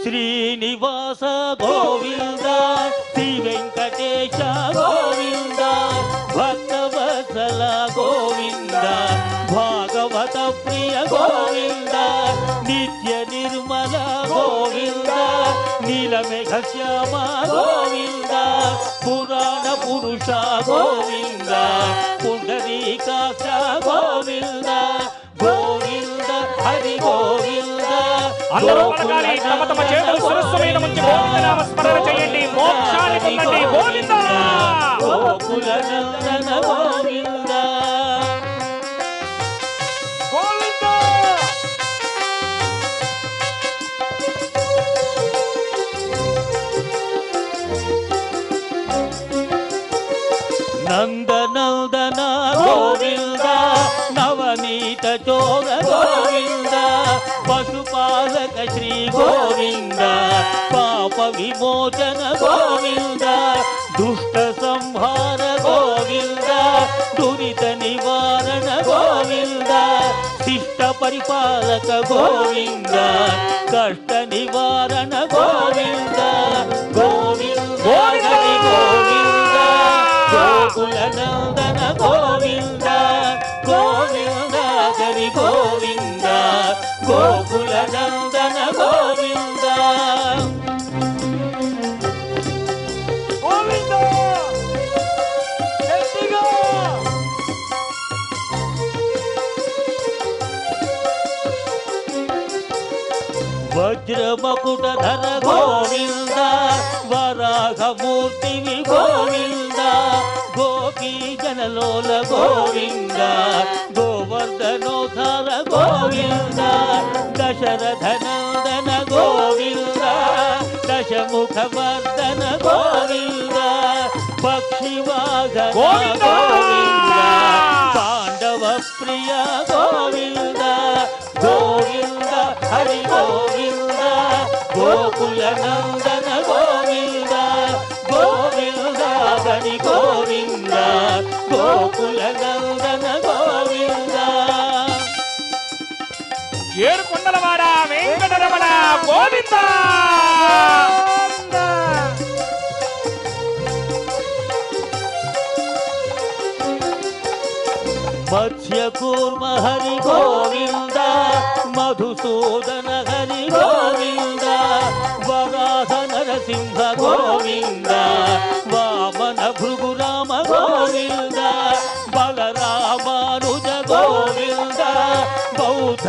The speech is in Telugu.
శ్రీనివాస గోవింద శ్రీ వెంకటేశ గోవింద భక్తవత్సల గోవింద భాగవత ప్రియ గోవింద నిత్య నిర్మల గోవింద నీలమేఘ శ్యామ గోవింద పురాణ పురుష గోవింద పుండరీకాక్ష గోవింద గోవింద హరి గోవింద. అందరూ పలకాలి, తమ తమ చేతులు శిరస్సు మీద ఉంచి గోవిందనామ స్మరణ చేయండి, మోక్షాన్ని పొందండి. గోవింద గోకుల నందన గోవింద గోవింద. నందనందన గోవింద నవనీత చోర గోవింద పశుపాలక శ్రీ గోవింద పాప విమోచన గోవింద దుష్ట సంహార గోవింద దురిత నివారణ గోవింద శిష్ట పరిపాలక గోవింద కష్ట నివారణ గోవింద గోవింద హరి గోవింద గోకుల నందన గోవింద గోవింద హరి గోవింద గోకుల నందన గోవింద గోవింద. గట్టిగా వజ్రమకుటధర గోవింద వరాహమూర్తివి గోవింద గోపీ జనలోల గోవింద గోవర్ధనోధర గోవింద దశరథనందన గోవింద దశముఖవర్ధన గోవింద పక్షివాహన గోవింద పాండవ ప్రియ గోవింద గోవింద హరి గోవింద గోకుల నందన గోవింద గోవింద హరి గోవింద గోకుల నందన గోవింద. ఏడు కొండలవాడ వెంకటరమణ గోవింద. మత్స్యకూర్మ హరి గోవింద మధుసూదన హరి గోవింద వరాహ నరసింహ గోవింద వామన భృగురామ గోవింద బలరామానుజ గోవింద బౌద్ధ